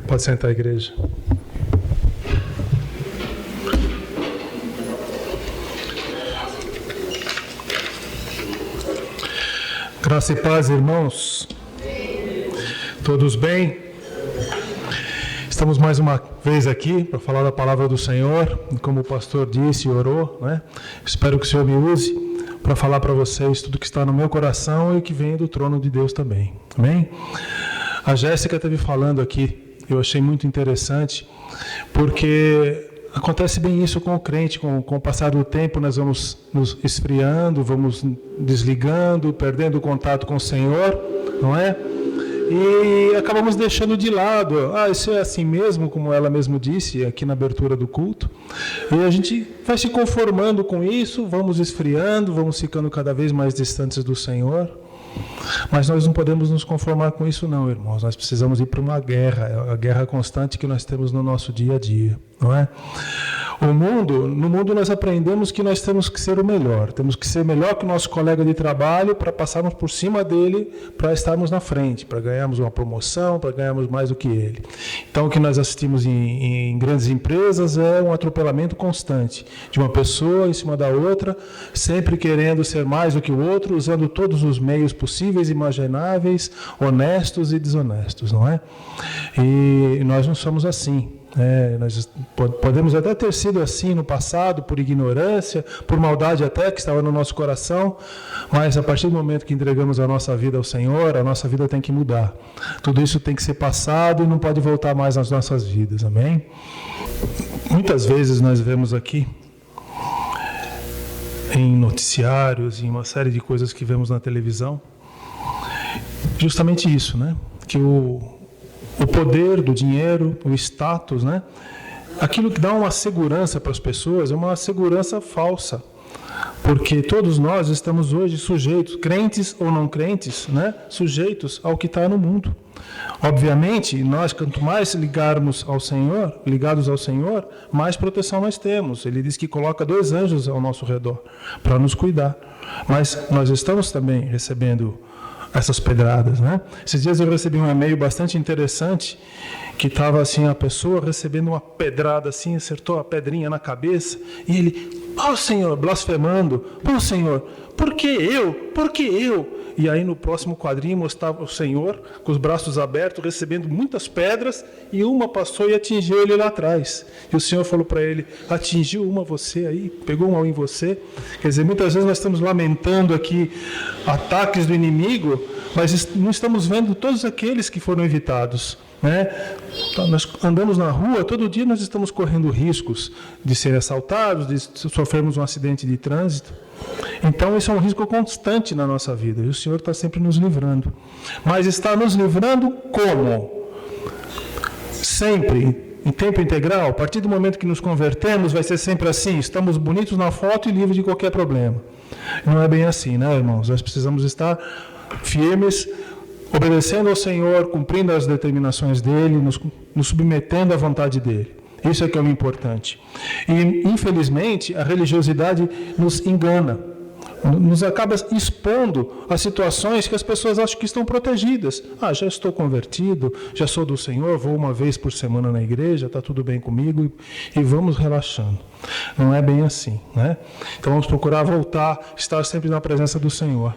Pode sentar, igreja. Graça e paz, irmãos. Todos bem? Estamos mais uma vez aqui para falar da palavra do Senhor. Como o pastor disse e orou, né? Espero que o Senhor me use para falar para vocês tudo que está no meu coração e que vem do trono de Deus também. Amém? A Jéssica esteve falando aqui, eu achei muito interessante, porque acontece bem isso com o crente, com o passar do tempo nós vamos nos esfriando, vamos desligando, perdendo o contato com o Senhor, não é? E acabamos deixando de lado, isso é assim mesmo, como ela mesmo disse aqui na abertura do culto, e a gente vai se conformando com isso, vamos esfriando, vamos ficando cada vez mais distantes do Senhor. Mas nós não podemos nos conformar com isso não, irmãos. Nós precisamos ir para uma guerra, a guerra constante que nós temos no nosso dia a dia, não é? No mundo nós aprendemos que nós temos que ser o melhor. Temos que ser melhor que o nosso colega de trabalho para passarmos por cima dele, para estarmos na frente, para ganharmos uma promoção, para ganharmos mais do que ele. Então o que nós assistimos em grandes empresas é um atropelamento constante de uma pessoa em cima da outra, sempre querendo ser mais do que o outro, usando todos os meios possíveis e imagináveis, honestos e desonestos, não é? E nós não somos assim. Nós podemos até ter sido assim no passado, por ignorância, por maldade até que estava no nosso coração, mas a partir do momento que entregamos a nossa vida ao Senhor, a nossa vida tem que mudar. Tudo isso tem que ser passado e não pode voltar mais nas nossas vidas, amém? Muitas vezes nós vemos aqui, em noticiários, em uma série de coisas que vemos na televisão, justamente isso, né? Que o poder do dinheiro, o status, né? Aquilo que dá uma segurança para as pessoas é uma segurança falsa. Porque todos nós estamos hoje sujeitos, crentes ou não crentes, né? Sujeitos ao que está no mundo. Obviamente, nós, quanto mais ligados ao Senhor, mais proteção nós temos. Ele diz que coloca 2 anjos ao nosso redor para nos cuidar. Mas nós estamos também recebendo essas pedradas, né? Esses dias eu recebi um e-mail bastante interessante, que estava assim, a pessoa recebendo uma pedrada assim, acertou a pedrinha na cabeça, e ele, Senhor, blasfemando, Senhor, por que eu? Por que eu? E aí no próximo quadrinho mostrava o Senhor, com os braços abertos, recebendo muitas pedras, e uma passou e atingiu ele lá atrás. E o Senhor falou para ele, atingiu uma você aí? Pegou uma em você? Quer dizer, muitas vezes nós estamos lamentando aqui ataques do inimigo, mas não estamos vendo todos aqueles que foram evitados, né? Então, nós andamos na rua, todo dia nós estamos correndo riscos de ser assaltados, de sofrermos um acidente de trânsito. Então isso é um risco constante na nossa vida, e o Senhor está sempre nos livrando. Mas está nos livrando como? Sempre, em tempo integral. A partir do momento que nos convertemos, vai ser sempre assim, estamos bonitos na foto e livres de qualquer problema. Não é bem assim, né, irmãos? Nós precisamos estar firmes, obedecendo ao Senhor, cumprindo as determinações dEle, nos submetendo à vontade dEle. Isso é que é o importante. E, infelizmente, a religiosidade nos engana, nos acaba expondo a situações que as pessoas acham que estão protegidas. Já estou convertido, já sou do Senhor, vou uma vez por semana na igreja, está tudo bem comigo, e vamos relaxando. Não é bem assim, né? Então vamos procurar voltar, estar sempre na presença do Senhor.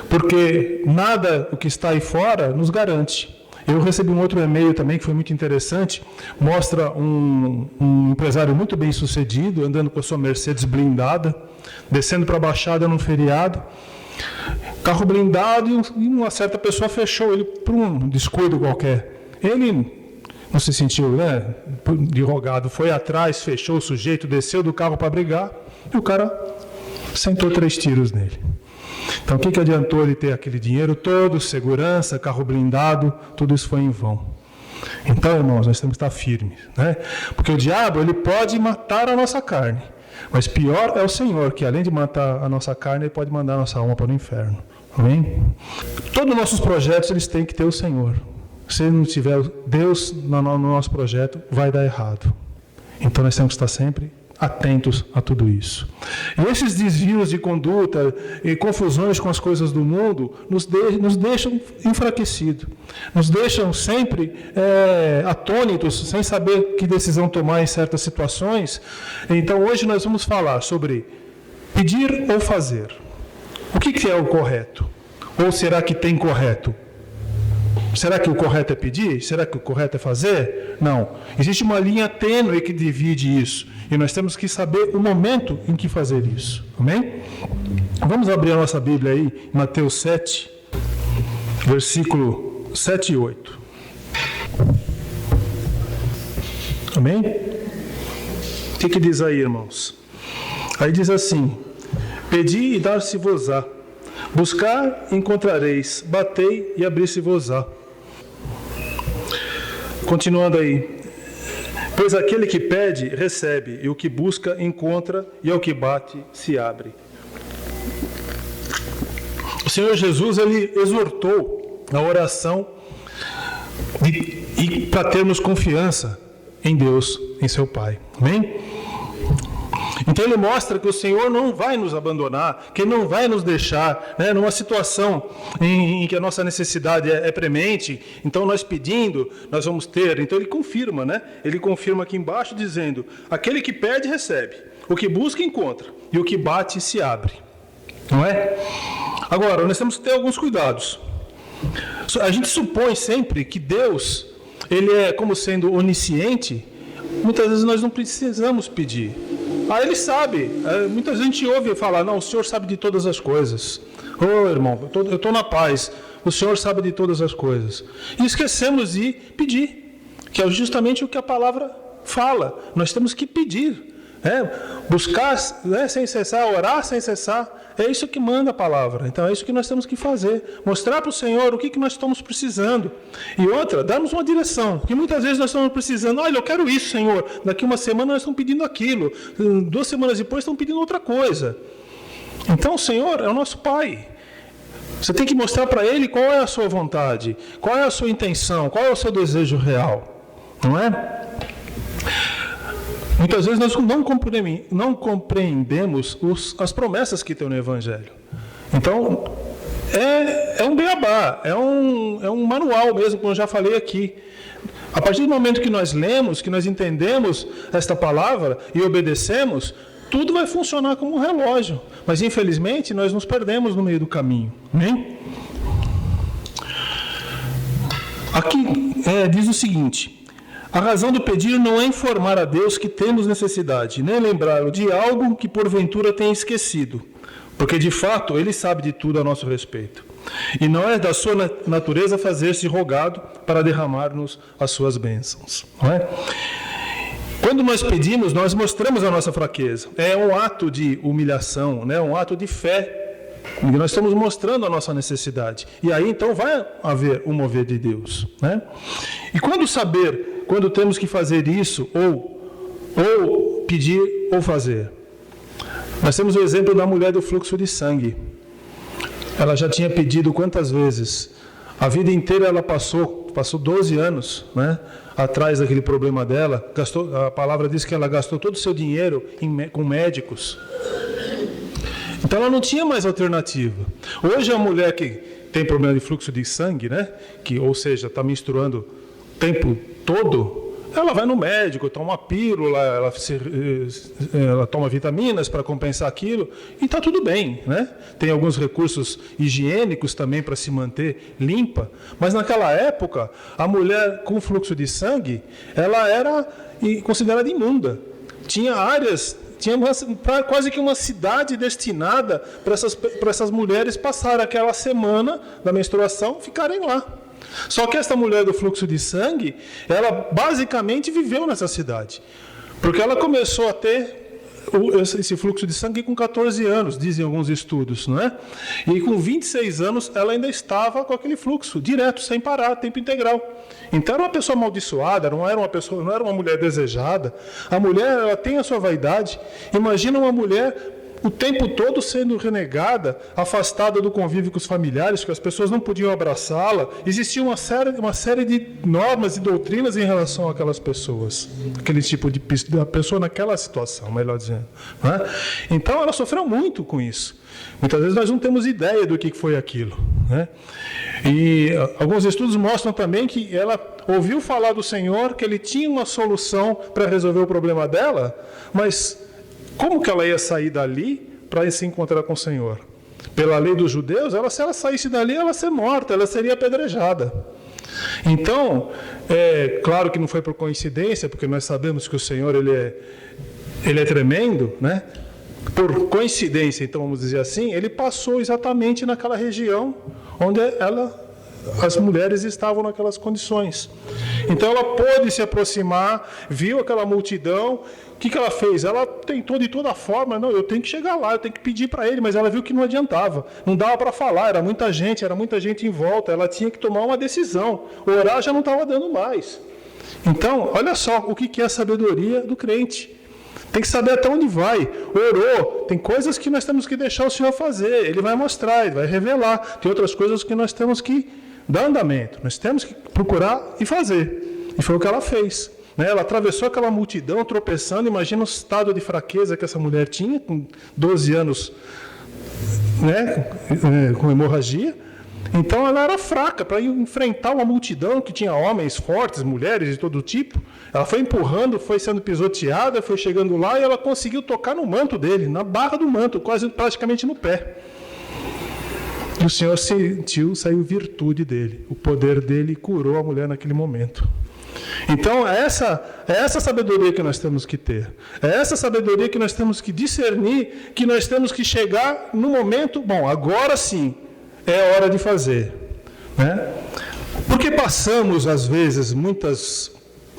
Porque nada o que está aí fora nos garante. Eu recebi um outro e-mail também que foi muito interessante, mostra um empresário muito bem sucedido, andando com a sua Mercedes blindada, descendo para a Baixada num feriado, carro blindado, e uma certa pessoa fechou ele por um descuido qualquer. Ele não se sentiu, né, de rogado, foi atrás, fechou o sujeito, desceu do carro para brigar, e o cara sentou 3 tiros nele. Então, o que adiantou ele ter aquele dinheiro todo, segurança, carro blindado, tudo isso foi em vão. Então, irmãos, nós temos que estar firmes, né? Porque o diabo, ele pode matar a nossa carne, mas pior é o Senhor, que além de matar a nossa carne, ele pode mandar a nossa alma para o inferno. Amém? Todos os nossos projetos, eles têm que ter o Senhor. Se não tiver Deus no nosso projeto, vai dar errado. Então, nós temos que estar sempre atentos a tudo isso. E esses desvios de conduta e confusões com as coisas do mundo nos deixam enfraquecidos, nos deixam sempre atônitos, sem saber que decisão tomar em certas situações. Então hoje nós vamos falar sobre pedir ou fazer. O que é o correto? Ou será que tem correto? Será que o correto é pedir? Será que o correto é fazer? Não. Existe uma linha tênue que divide isso. E nós temos que saber o momento em que fazer isso. Amém? Vamos abrir a nossa Bíblia aí, Mateus 7, versículo 7 e 8. Amém? O que diz aí, irmãos? Aí diz assim: pedi e dar-se-vos-á. Buscar, encontrareis. Batei e abrir-se-vos-á. Continuando aí. Pois aquele que pede, recebe, e o que busca, encontra, e ao que bate, se abre. O Senhor Jesus, ele exortou a oração e para termos confiança em Deus, em seu Pai. Amém? Então ele mostra que o Senhor não vai nos abandonar, que Ele não vai nos deixar, né, numa situação em que a nossa necessidade é premente. Então nós pedindo, nós vamos ter. Então ele confirma, né? Ele confirma aqui embaixo dizendo: aquele que pede, recebe. O que busca, encontra. E o que bate, se abre. Não é? Agora, nós temos que ter alguns cuidados. A gente supõe sempre que Deus, Ele é como sendo onisciente. Muitas vezes nós não precisamos pedir. Ele sabe. Muita gente ouve falar: não, o Senhor sabe de todas as coisas. Irmão, eu estou na paz. O Senhor sabe de todas as coisas. E esquecemos de pedir, que é justamente o que a palavra fala. Nós temos que pedir. Buscar, sem cessar, orar sem cessar. É isso que manda a palavra. Então é isso que nós temos que fazer. Mostrar para o Senhor o que nós estamos precisando. E outra, darmos uma direção. Que muitas vezes nós estamos precisando: olha, eu quero isso, Senhor. Daqui uma semana nós estamos pedindo aquilo. 2 semanas depois estamos pedindo outra coisa. Então o Senhor é o nosso Pai. Você tem que mostrar para Ele qual é a sua vontade, qual é a sua intenção, qual é o seu desejo real. Não é? Muitas vezes nós não compreendemos as promessas que tem no Evangelho. Então, é um beabá, é um manual mesmo, como eu já falei aqui. A partir do momento que nós lemos, que nós entendemos esta palavra e obedecemos, tudo vai funcionar como um relógio. Mas, infelizmente, nós nos perdemos no meio do caminho. Amém? Aqui diz o seguinte: a razão do pedir não é informar a Deus que temos necessidade, nem lembrá-lo de algo que porventura tenha esquecido, porque de fato Ele sabe de tudo a nosso respeito. E não é da sua natureza fazer-se rogado para derramar-nos as suas bênçãos. Não é? Quando nós pedimos, nós mostramos a nossa fraqueza. É um ato de humilhação, né? Um ato de fé. E nós estamos mostrando a nossa necessidade. E aí então vai haver um mover de Deus, né? E quando temos que fazer isso, ou pedir ou fazer? Nós temos o exemplo da mulher do fluxo de sangue. Ela já tinha pedido quantas vezes? A vida inteira ela passou 12 anos, né, atrás daquele problema dela. A palavra diz que ela gastou todo o seu dinheiro com médicos. Então ela não tinha mais alternativa. Hoje a mulher que tem problema de fluxo de sangue, né, ou seja, está menstruando o tempo todo, ela vai no médico, toma uma pílula, ela toma vitaminas para compensar aquilo e está tudo bem, né? Tem alguns recursos higiênicos também para se manter limpa, mas naquela época a mulher com fluxo de sangue, ela era considerada imunda. Tinha áreas, quase que uma cidade destinada para essas mulheres passarem aquela semana da menstruação, ficarem lá. Só que essa mulher do fluxo de sangue, ela basicamente viveu nessa cidade. Porque ela começou a ter esse fluxo de sangue com 14 anos, dizem alguns estudos, não é? E com 26 anos ela ainda estava com aquele fluxo, direto, sem parar, tempo integral. Então era uma pessoa amaldiçoada, não era uma mulher desejada. A mulher, ela tem a sua vaidade. Imagina uma mulher o tempo todo sendo renegada, afastada do convívio com os familiares, que as pessoas não podiam abraçá-la. Existia uma série de normas e doutrinas em relação àquelas pessoas, aquele tipo de pessoa naquela situação, melhor dizendo. Né? Então ela sofreu muito com isso. Muitas vezes nós não temos ideia do que foi aquilo. Né? E alguns estudos mostram também que ela ouviu falar do Senhor, que Ele tinha uma solução para resolver o problema dela, mas como que ela ia sair dali para se encontrar com o Senhor? Pela lei dos judeus, se ela saísse dali, ela ia ser morta, ela seria apedrejada. Então, claro que não foi por coincidência, porque nós sabemos que o Senhor ele é tremendo, né? Por coincidência, então vamos dizer assim, ele passou exatamente naquela região onde as mulheres estavam naquelas condições. Então ela pôde se aproximar, viu aquela multidão. O que ela fez? Ela tentou de toda forma, não, eu tenho que chegar lá, eu tenho que pedir para ele, mas ela viu que não adiantava, não dava para falar, era muita gente em volta, ela tinha que tomar uma decisão, orar já não estava dando mais. Então, olha só o que é a sabedoria do crente. Tem que saber até onde vai. Orou. Tem coisas que nós temos que deixar o Senhor fazer. Ele vai mostrar, Ele vai revelar. Tem outras coisas que nós temos que dar andamento. Nós temos que procurar e fazer. E foi o que ela fez. Ela atravessou aquela multidão tropeçando. Imagina o estado de fraqueza que essa mulher tinha, com 12 anos, né, com hemorragia. Então ela era fraca para enfrentar uma multidão que tinha homens fortes, mulheres de todo tipo. Ela foi empurrando, foi sendo pisoteada, foi chegando lá e ela conseguiu tocar no manto dele, na barra do manto, quase praticamente no pé. E o Senhor saiu virtude dele, o poder dele curou a mulher naquele momento. Então é essa sabedoria que nós temos que ter. É essa sabedoria que nós temos que discernir, que nós temos que chegar no momento, bom, agora sim, é hora de fazer. Né? Porque passamos, às vezes, muitos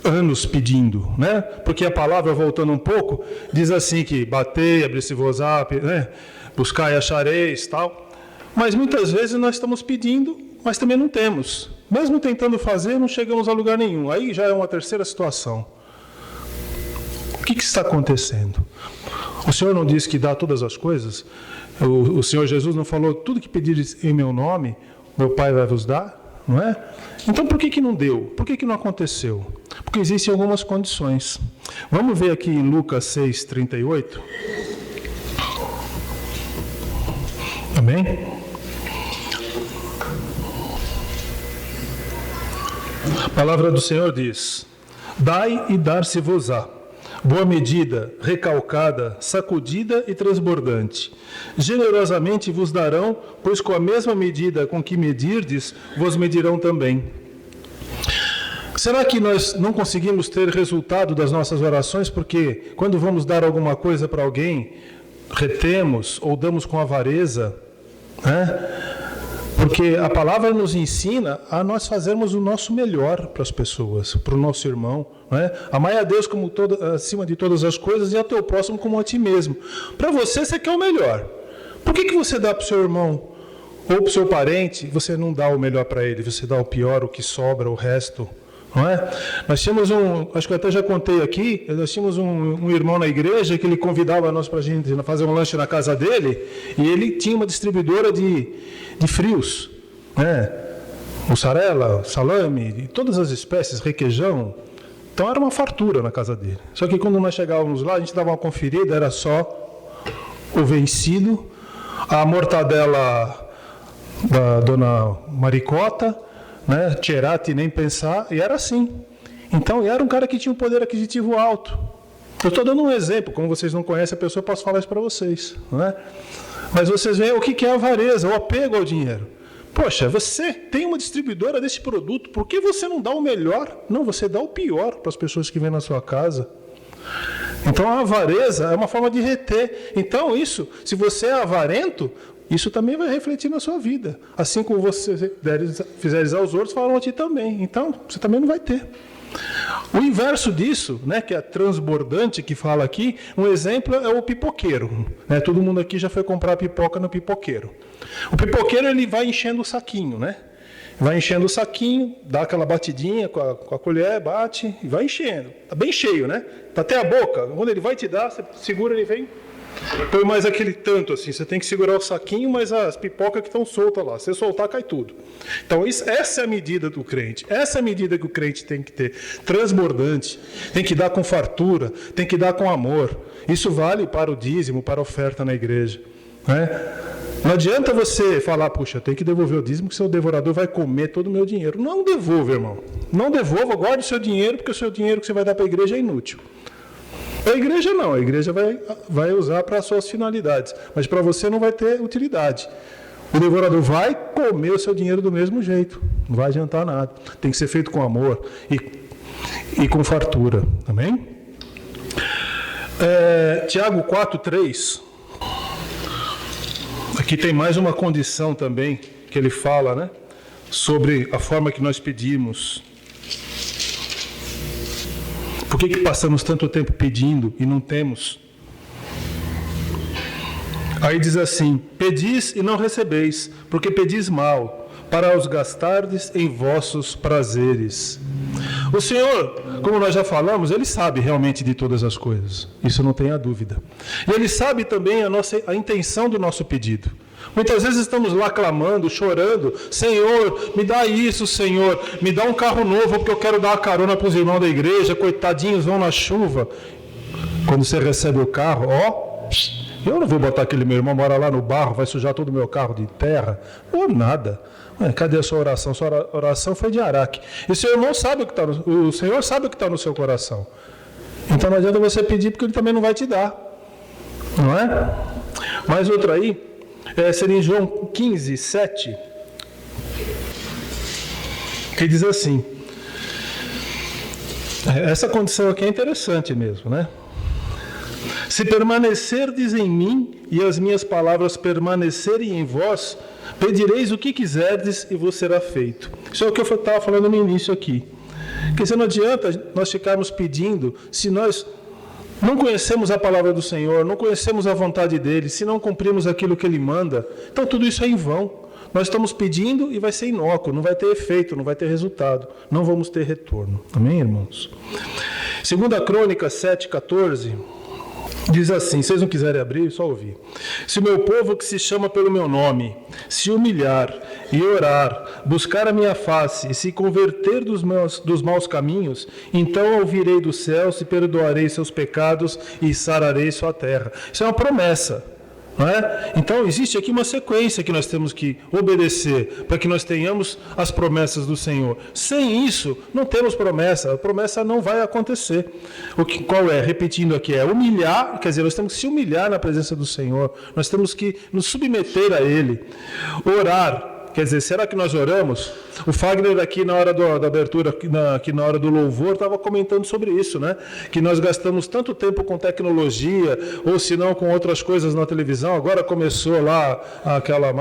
anos pedindo, né? Porque a palavra, voltando um pouco, diz assim que batei, abri-se-vos-á, né? Buscai e achareis, tal. Mas muitas vezes nós estamos pedindo, mas também não temos. Mesmo tentando fazer, não chegamos a lugar nenhum. Aí já é uma terceira situação. O que está acontecendo? O Senhor não disse que dá todas as coisas? O Senhor Jesus não falou, tudo que pedires em meu nome, meu Pai vai vos dar? Não é? Então por que não deu? Por que não aconteceu? Porque existem algumas condições. Vamos ver aqui em Lucas 6:38. Amém? A palavra do Senhor diz: dai e dar-se-vos-á. Boa medida, recalcada, sacudida e transbordante. Generosamente vos darão, pois com a mesma medida com que medirdes, vos medirão também. Será que nós não conseguimos ter resultado das nossas orações porque quando vamos dar alguma coisa para alguém, retemos ou damos com avareza? Né? Porque a palavra nos ensina a nós fazermos o nosso melhor para as pessoas, para o nosso irmão. Né? Amai a Deus acima de todas as coisas e ao teu próximo como a ti mesmo. Para você quer o melhor. Por que você dá para o seu irmão ou para o seu parente, você não dá o melhor para ele, você dá o pior, o que sobra, o resto? Não é? Nós tínhamos acho que eu até já contei aqui, nós tínhamos um irmão na igreja que ele convidava nós para a gente fazer um lanche na casa dele, e ele tinha uma distribuidora de frios, né? Mussarela, salame, de todas as espécies, requeijão. Então era uma fartura na casa dele. Só que quando nós chegávamos lá, a gente dava uma conferida, era só o vencido, a mortadela da dona Maricota, né? Cerati, nem pensar, e era assim. Então, era um cara que tinha um poder aquisitivo alto. Eu estou dando um exemplo, como vocês não conhecem a pessoa, eu posso falar isso para vocês. Né? Mas vocês veem o que é a avareza, o apego ao dinheiro. Poxa, você tem uma distribuidora desse produto, por que você não dá o melhor? Não, você dá o pior para as pessoas que vêm na sua casa. Então, a avareza é uma forma de reter. Então, isso, se você é avarento, isso também vai refletir na sua vida. Assim como você fizeres aos outros, falam a ti também. Então, você também não vai ter. O inverso disso, né, que é transbordante, que fala aqui, um exemplo é o pipoqueiro. Né? Todo mundo aqui já foi comprar pipoca no pipoqueiro. O pipoqueiro, ele vai enchendo o saquinho, né? Vai enchendo o saquinho, dá aquela batidinha com a colher, bate e vai enchendo. Está bem cheio, né? Está até a boca. Quando ele vai te dar, você segura, ele vem Põe mais aquele tanto assim, você tem que segurar o saquinho, mas as pipocas que estão soltas lá, se você soltar, cai tudo. Então essa é a medida do crente, essa é a medida que o crente tem que ter, transbordante, tem que dar com fartura, tem que dar com amor. Isso vale para o dízimo, para a oferta na igreja, né? Não adianta você falar, puxa, tem que devolver o dízimo, que seu devorador vai comer todo o meu dinheiro. Não devolva, irmão, não devolva, guarde o seu dinheiro, porque o seu dinheiro que você vai dar para a igreja é inútil. A igreja não, a igreja vai usar para as suas finalidades, mas para você não vai ter utilidade. O devorador vai comer o seu dinheiro do mesmo jeito, não vai adiantar nada. Tem que ser feito com amor e com fartura, amém? Tiago 4:3, aqui tem mais uma condição também, que ele fala, né, sobre a forma que nós pedimos. Por que passamos tanto tempo pedindo e não temos? Aí diz assim: pedis e não recebeis, porque pedis mal, para os gastardes em vossos prazeres. O Senhor, como nós já falamos, Ele sabe realmente de todas as coisas, isso não tenha dúvida. E Ele sabe também a intenção do nosso pedido. Muitas vezes estamos lá clamando, chorando: Senhor, me dá isso, Senhor, me dá um carro novo, porque eu quero dar uma carona para os irmãos da igreja, coitadinhos, vão na chuva. Quando você recebe o carro, eu não vou botar aquele meu irmão, mora lá no barro, vai sujar todo o meu carro de terra, ou nada. Cadê a sua oração? Sua oração foi de Araque. E o seu irmão sabe o que está o Senhor sabe o que está no seu coração. Então não adianta você pedir, porque Ele também não vai te dar, não é? Mais outra aí, seria em João 15:7, que diz assim, essa condição aqui é interessante mesmo, né? Se permanecerdes em mim e as minhas palavras permanecerem em vós, pedireis o que quiserdes e vos será feito. Isso é o que eu estava falando no início aqui. Quer dizer, não adianta nós ficarmos pedindo se nós não conhecemos a palavra do Senhor, não conhecemos a vontade dEle, se não cumprimos aquilo que Ele manda. Então tudo isso é em vão. Nós estamos pedindo e vai ser inócuo, não vai ter efeito, não vai ter resultado. Não vamos ter retorno. Amém, irmãos? 2 Crônicas 7:14... diz assim, se vocês não quiserem abrir, só ouvir. Se o meu povo que se chama pelo meu nome se humilhar e orar, buscar a minha face e se converter dos maus caminhos, então ouvirei dos céus e perdoarei seus pecados e sararei sua terra. Isso é uma promessa. Não é? Então existe aqui uma sequência que nós temos que obedecer para que nós tenhamos as promessas do Senhor. Sem isso, não temos promessa, a promessa não vai acontecer. Qual é? Repetindo aqui, é humilhar, quer dizer, nós temos que se humilhar na presença do Senhor, nós temos que nos submeter a Ele, orar. Quer dizer, será que nós oramos? O Fagner aqui na hora da abertura, aqui na hora do louvor, estava comentando sobre isso, né? Que nós gastamos tanto tempo com tecnologia, ou se não com outras coisas na televisão. Agora começou lá aquela,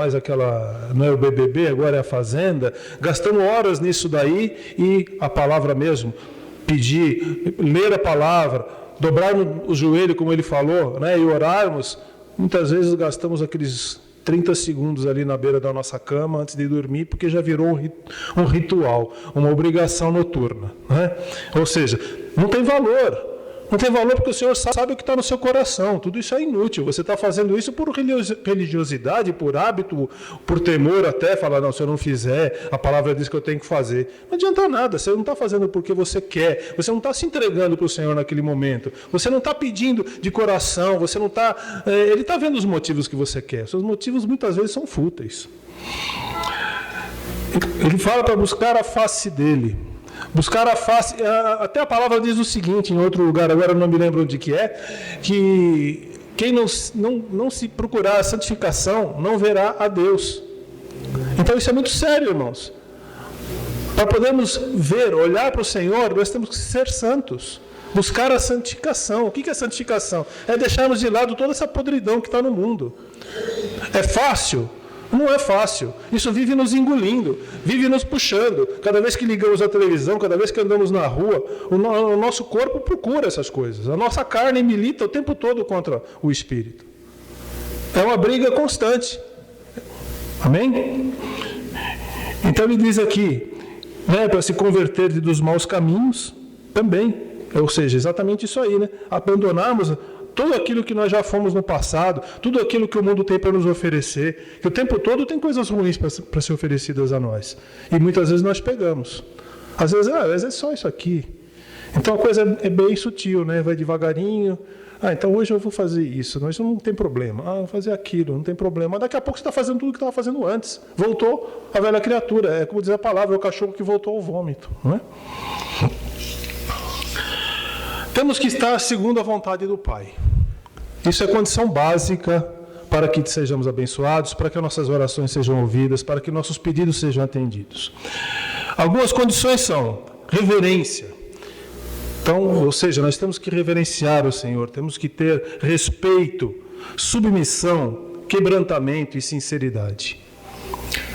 não é o BBB, agora é a Fazenda. Gastamos horas nisso daí e a palavra mesmo, pedir, ler a palavra, dobrar o joelho, como ele falou, né? E orarmos. Muitas vezes gastamos aqueles 30 segundos ali na beira da nossa cama antes de dormir, porque já virou um ritual, uma obrigação noturna, né? Ou seja, não tem valor. Não tem valor porque o Senhor sabe o que está no seu coração. Tudo isso é inútil. Você está fazendo isso por religiosidade, por hábito, por temor até. Falar, não, se eu não fizer, a palavra diz que eu tenho que fazer. Não adianta nada. Você não está fazendo porque você quer. Você não está se entregando para o Senhor naquele momento. Você não está pedindo de coração. Você não está... Ele está vendo os motivos que você quer. Seus motivos muitas vezes são fúteis. Ele fala para buscar a face dele. Buscar a face, até a palavra diz o seguinte, em outro lugar, agora eu não me lembro onde que é, que quem não se procurar a santificação não verá a Deus. Então isso é muito sério, irmãos. Para podermos ver, olhar para o Senhor, nós temos que ser santos. Buscar a santificação. O que é santificação? É deixarmos de lado toda essa podridão que está no mundo. É fácil? Não é fácil. Isso vive nos engolindo, vive nos puxando. Cada vez que ligamos a televisão, cada vez que andamos na rua, o nosso corpo procura essas coisas. A nossa carne milita o tempo todo contra o Espírito. É uma briga constante. Amém? Então ele diz aqui, né, para se converter dos maus caminhos, também. Ou seja, exatamente isso aí, né? Abandonarmos tudo aquilo que nós já fomos no passado, tudo aquilo que o mundo tem para nos oferecer, que o tempo todo tem coisas ruins para ser oferecidas a nós. E muitas vezes nós pegamos. Às vezes é só isso aqui. Então a coisa é bem sutil, né? Vai devagarinho. Então hoje eu vou fazer isso, mas não tem problema. Vou fazer aquilo, não tem problema. Mas daqui a pouco você está fazendo tudo o que estava fazendo antes. Voltou a velha criatura. É como diz a palavra, é o cachorro que voltou ao vômito. Não é? Temos que estar segundo a vontade do Pai. Isso é condição básica para que sejamos abençoados, para que nossas orações sejam ouvidas, para que nossos pedidos sejam atendidos. Algumas condições são reverência. Então, ou seja, nós temos que reverenciar o Senhor, temos que ter respeito, submissão, quebrantamento e sinceridade.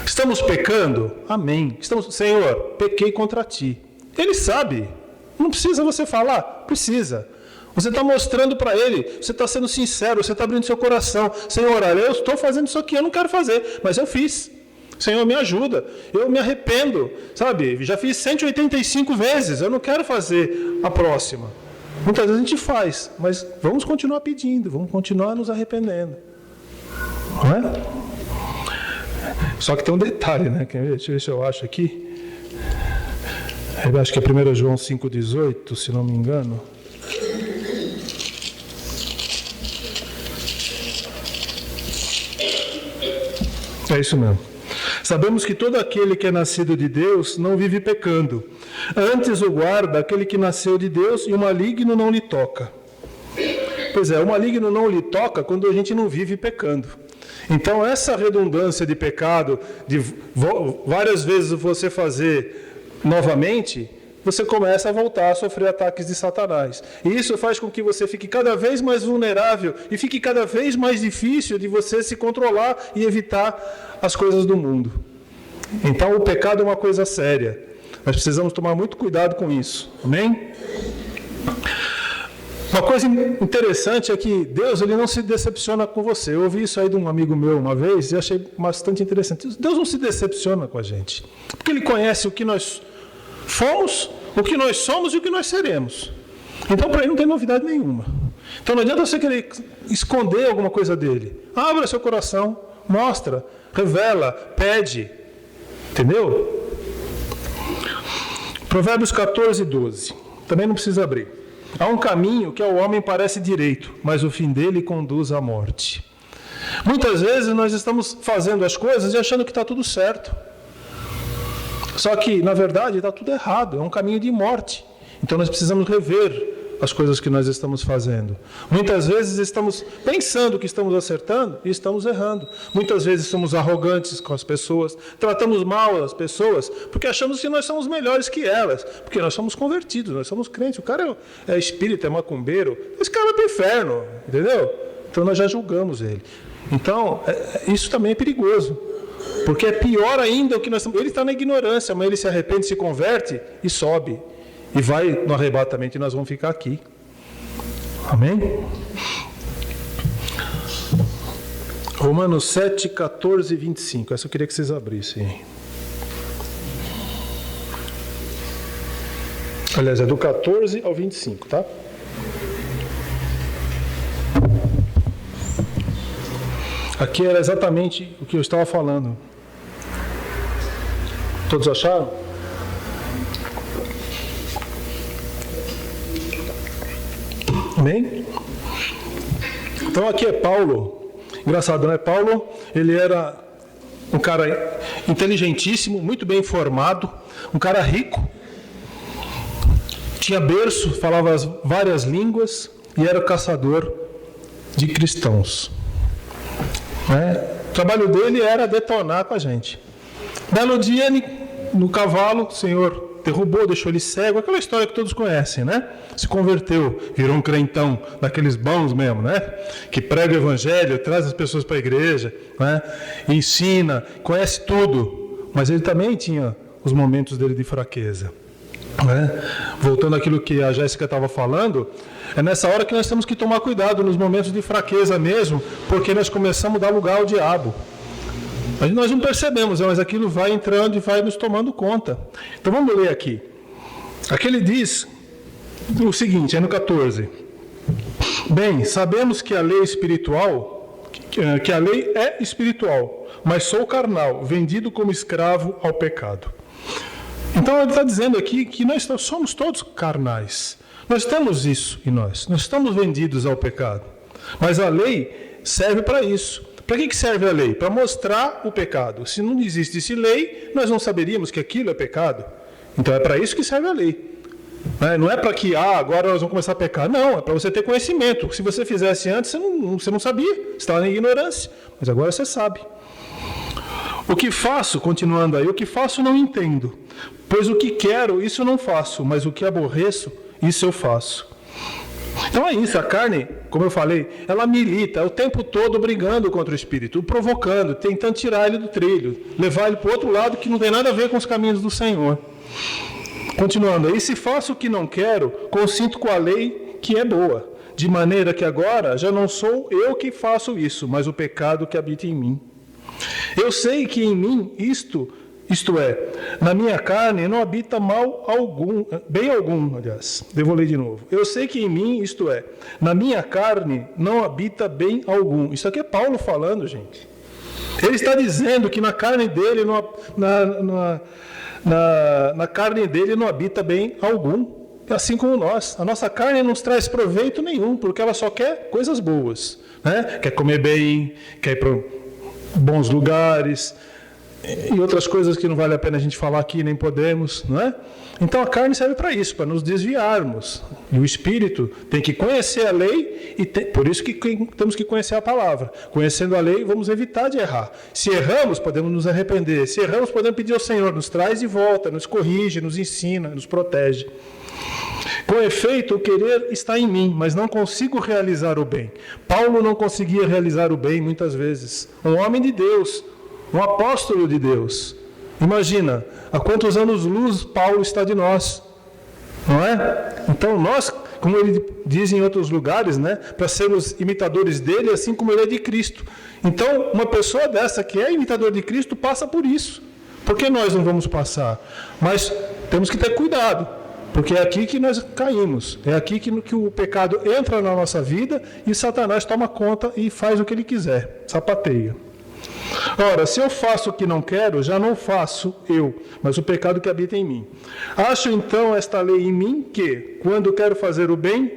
Estamos pecando? Amém. Senhor, pequei contra ti. Ele sabe. Não precisa você falar? Precisa. Você está mostrando para ele, você está sendo sincero, você está abrindo seu coração. Senhor, olha, eu estou fazendo isso aqui, eu não quero fazer, mas eu fiz. Senhor, me ajuda, eu me arrependo, sabe? Já fiz 185 vezes, eu não quero fazer a próxima. Muitas vezes a gente faz, mas vamos continuar pedindo, vamos continuar nos arrependendo. Não é? Só que tem um detalhe, né? Deixa eu ver se eu acho aqui. Eu acho que é 1 João 5,18, se não me engano. É isso mesmo. Sabemos que todo aquele que é nascido de Deus não vive pecando. Antes o guarda aquele que nasceu de Deus e o maligno não lhe toca. Pois é, o maligno não lhe toca quando a gente não vive pecando. Então essa redundância de pecado, de várias vezes você fazer novamente, você começa a voltar a sofrer ataques de Satanás. E isso faz com que você fique cada vez mais vulnerável e fique cada vez mais difícil de você se controlar e evitar as coisas do mundo. Então o pecado é uma coisa séria. Nós precisamos tomar muito cuidado com isso. Amém? Uma coisa interessante é que Deus ele não se decepciona com você. Eu ouvi isso aí de um amigo meu uma vez e achei bastante interessante. Deus não se decepciona com a gente. Porque Ele conhece o que nós fomos, o que nós somos e o que nós seremos. Então para Ele não tem novidade nenhuma. Então não adianta você querer esconder alguma coisa dele. Abra seu coração, mostra, revela, pede. Entendeu? Provérbios 14:12. Também não precisa abrir. Há um caminho que ao homem parece direito, mas o fim dele conduz à morte. Muitas vezes nós estamos fazendo as coisas e achando que está tudo certo. Só que, na verdade, está tudo errado. É um caminho de morte. Então nós precisamos rever as coisas que nós estamos fazendo. Muitas vezes estamos pensando que estamos acertando e estamos errando. Muitas vezes somos arrogantes com as pessoas, tratamos mal as pessoas, porque achamos que nós somos melhores que elas, porque nós somos convertidos, nós somos crentes. O cara é espírita, é macumbeiro, esse cara vai para o inferno, entendeu? Então nós já julgamos ele. Então, isso também é perigoso, porque é pior ainda o que nós estamos... Ele está na ignorância, mas ele se arrepende, se converte e sobe. E vai no arrebatamento e nós vamos ficar aqui. Amém? Romanos 7, 14 e 25. Essa eu queria que vocês abrissem. Aliás, é do 14 ao 25, tá? Aqui era exatamente o que eu estava falando. Todos acharam? Amém? Então aqui é Paulo. Engraçado, né? Paulo, ele era um cara inteligentíssimo, muito bem informado, um cara rico, tinha berço, falava várias línguas e era caçador de cristãos. O trabalho dele era detonar com a gente. Belo dia, no cavalo, o Senhor derrubou, deixou ele cego, aquela história que todos conhecem, né? Se converteu, virou um crentão, daqueles bons mesmo, né? Que prega o evangelho, traz as pessoas para a igreja, né? Ensina, conhece tudo, mas ele também tinha os momentos dele de fraqueza, né? Voltando àquilo que a Jéssica estava falando, é nessa hora que nós temos que tomar cuidado, nos momentos de fraqueza mesmo, porque nós começamos a dar lugar ao diabo. Mas nós não percebemos, mas aquilo vai entrando e vai nos tomando conta. Então vamos ler aqui. Aqui ele diz o seguinte, é no 14. Bem, sabemos que a lei espiritual, que a lei é espiritual, mas sou carnal, vendido como escravo ao pecado. Então ele está dizendo aqui que nós somos todos carnais. Nós temos isso em nós. Nós estamos vendidos ao pecado. Mas a lei serve para isso. Para que serve a lei? Para mostrar o pecado. Se não existisse lei, nós não saberíamos que aquilo é pecado. Então é para isso que serve a lei. Não é para que agora nós vamos começar a pecar. Não, é para você ter conhecimento. Se você fizesse antes, você não sabia. Você estava em ignorância. Mas agora você sabe. O que faço, continuando aí, o que faço não entendo. Pois o que quero, isso não faço. Mas o que aborreço, isso eu faço. Então é isso, a carne, como eu falei, ela milita o tempo todo brigando contra o Espírito, o provocando, tentando tirar ele do trilho, levar ele para o outro lado que não tem nada a ver com os caminhos do Senhor. Continuando, e se faço o que não quero, consinto com a lei que é boa, de maneira que agora já não sou eu que faço isso, mas o pecado que habita em mim. Eu sei que em mim isto é, na minha carne não habita mal algum, bem algum, aliás, eu vou ler de novo. Eu sei que em mim, isto é, na minha carne não habita bem algum. Isso aqui é Paulo falando, gente. Ele está dizendo que na carne dele, na carne dele não habita bem algum, assim como nós. A nossa carne não nos traz proveito nenhum, porque ela só quer coisas boas, né? Quer comer bem, quer ir para bons lugares, e outras coisas que não vale a pena a gente falar aqui, nem podemos, não é? Então a carne serve para isso, para nos desviarmos. E o Espírito tem que conhecer a lei, e por isso que temos que conhecer a palavra. Conhecendo a lei, vamos evitar de errar. Se erramos, podemos nos arrepender. Se erramos, podemos pedir ao Senhor, nos traz de volta, nos corrige, nos ensina, nos protege. Com efeito, o querer está em mim, mas não consigo realizar o bem. Paulo não conseguia realizar o bem muitas vezes. Um homem de Deus, um apóstolo de Deus. Imagina, há quantos anos-luz Paulo está de nós, não é? Então nós, como ele diz em outros lugares, né, para sermos imitadores dele, assim como ele é de Cristo. Então, uma pessoa dessa que é imitador de Cristo passa por isso. Por que nós não vamos passar? Mas temos que ter cuidado, porque é aqui que nós caímos, é aqui que o pecado entra na nossa vida e Satanás toma conta e faz o que ele quiser, sapateia. Ora, se eu faço o que não quero, já não faço eu, mas o pecado que habita em mim. Acho então esta lei em mim que, quando quero fazer o bem,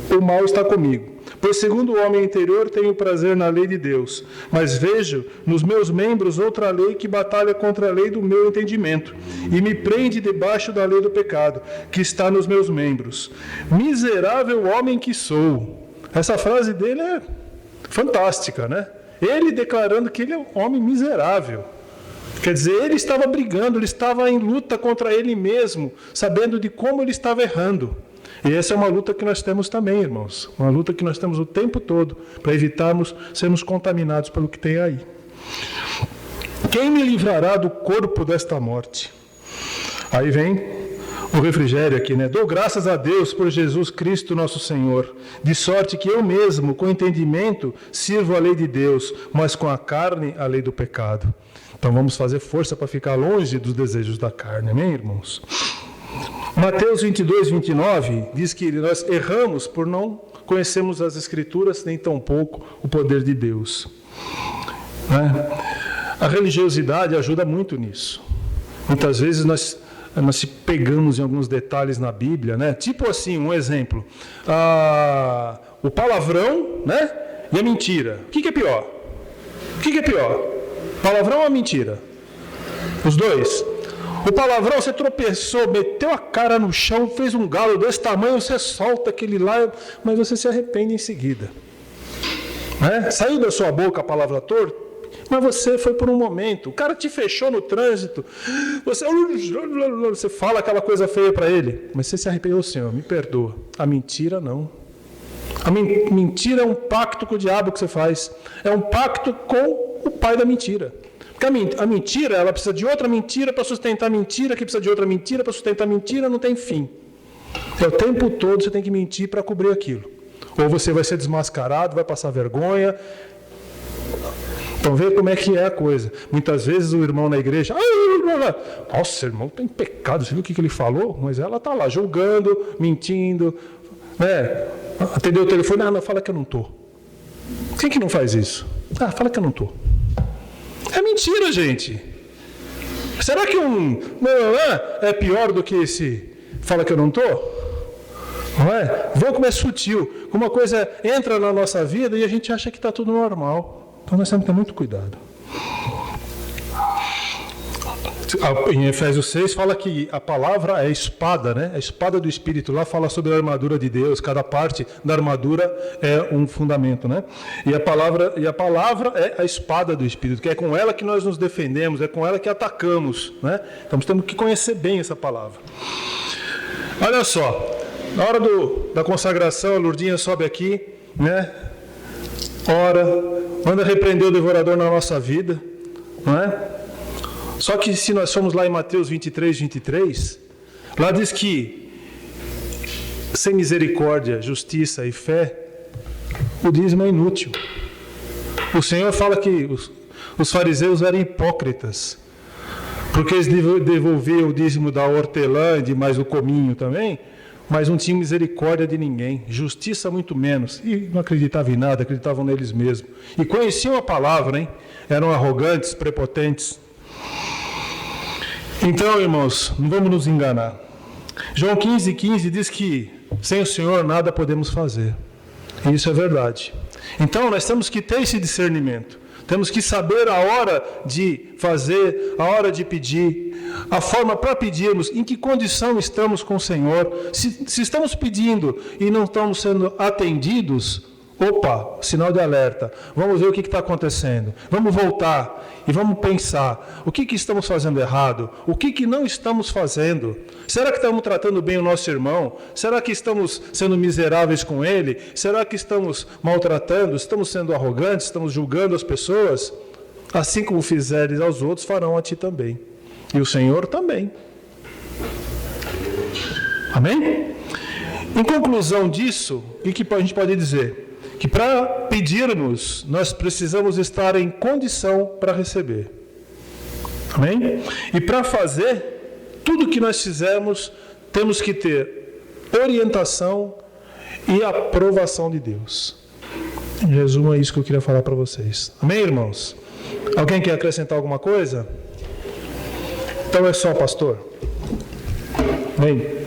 o mal está comigo. Pois segundo o homem interior tenho prazer na lei de Deus, mas vejo nos meus membros outra lei que batalha contra a lei do meu entendimento e me prende debaixo da lei do pecado, que está nos meus membros. Miserável homem que sou. Essa frase dele é fantástica, né? Ele declarando que ele é um homem miserável. Quer dizer, ele estava brigando, ele estava em luta contra ele mesmo, sabendo de como ele estava errando. E essa é uma luta que nós temos também, irmãos. Uma luta que nós temos o tempo todo, para evitarmos sermos contaminados pelo que tem aí. Quem me livrará do corpo desta morte? Aí vem o refrigério aqui, né? Dou graças a Deus por Jesus Cristo nosso Senhor, de sorte que eu mesmo, com entendimento, sirvo a lei de Deus, mas com a carne, a lei do pecado. Então vamos fazer força para ficar longe dos desejos da carne, amém, irmãos? Mateus 22, 29 diz que nós erramos por não conhecermos as Escrituras, nem tampouco o poder de Deus. A religiosidade ajuda muito nisso. Muitas vezes nós se pegamos em alguns detalhes na Bíblia, né? Tipo assim, um exemplo, o palavrão, né? E a mentira. O que é pior? O que é pior? Palavrão ou a mentira? Os dois. O palavrão, você tropeçou, meteu a cara no chão, fez um galo desse tamanho, você solta aquele lá, mas você se arrepende em seguida. Né? Saiu da sua boca a palavra torta, mas você foi por um momento. O cara te fechou no trânsito, você fala aquela coisa feia para ele, mas você se arrependeu, Senhor, me perdoa. A mentira não. A mentira é um pacto com o diabo que você faz. É um pacto com o pai da mentira. Porque a mentira, ela precisa de outra mentira para sustentar a mentira, que precisa de outra mentira para sustentar a mentira, não tem fim. É o tempo todo você tem que mentir para cobrir aquilo. Ou você vai ser desmascarado, vai passar vergonha. Então vê como é que é a coisa. Muitas vezes o irmão na igreja, nossa, irmão, tem pecado, você viu o que ele falou? Mas ela está lá julgando, mentindo, né? Atendeu o telefone, não, fala que eu não estou. Quem que não faz isso? Fala que eu não estou. É mentira, gente. Será que um é pior do que esse fala que eu não estou? Não é? Vê como é sutil. Como uma coisa entra na nossa vida e a gente acha que está tudo normal. Então nós temos que ter muito cuidado. Em Efésios 6 fala que a palavra é espada, né? A espada do Espírito lá fala sobre a armadura de Deus. Cada parte da armadura é um fundamento, né? E a palavra é a espada do Espírito, que é com ela que nós nos defendemos, é com ela que atacamos, né? Então temos que conhecer bem essa palavra. Olha só, na hora da consagração, a Lourdinha sobe aqui, né? Ora, manda repreender o devorador na nossa vida, não é? Só que se nós formos lá em Mateus 23, lá diz que sem misericórdia, justiça e fé, o dízimo é inútil. O Senhor fala que os fariseus eram hipócritas, porque eles devolviam o dízimo da hortelã e de mais o cominho também, mas não tinham misericórdia de ninguém, justiça muito menos, e não acreditavam em nada, acreditavam neles mesmos. E conheciam a palavra, hein? Eram arrogantes, prepotentes. Então, irmãos, não vamos nos enganar. João 15,15 diz que sem o Senhor nada podemos fazer. E isso é verdade. Então, nós temos que ter esse discernimento. Temos que saber a hora de fazer, a hora de pedir, a forma para pedirmos, em que condição estamos com o Senhor. Se estamos pedindo e não estamos sendo atendidos, opa, sinal de alerta. Vamos ver o que está acontecendo. Vamos voltar e vamos pensar. O que estamos fazendo errado? O que não estamos fazendo? Será que estamos tratando bem o nosso irmão? Será que estamos sendo miseráveis com ele? Será que estamos maltratando? Estamos sendo arrogantes? Estamos julgando as pessoas? Assim como fizeres aos outros, farão a ti também. E o Senhor também. Amém? Em conclusão disso, o que a gente pode dizer? Que para pedirmos, nós precisamos estar em condição para receber. Amém? E para fazer, tudo que nós fizermos, temos que ter orientação e aprovação de Deus. Em resumo, é isso que eu queria falar para vocês. Amém, irmãos? Alguém quer acrescentar alguma coisa? Então é só, pastor. Amém?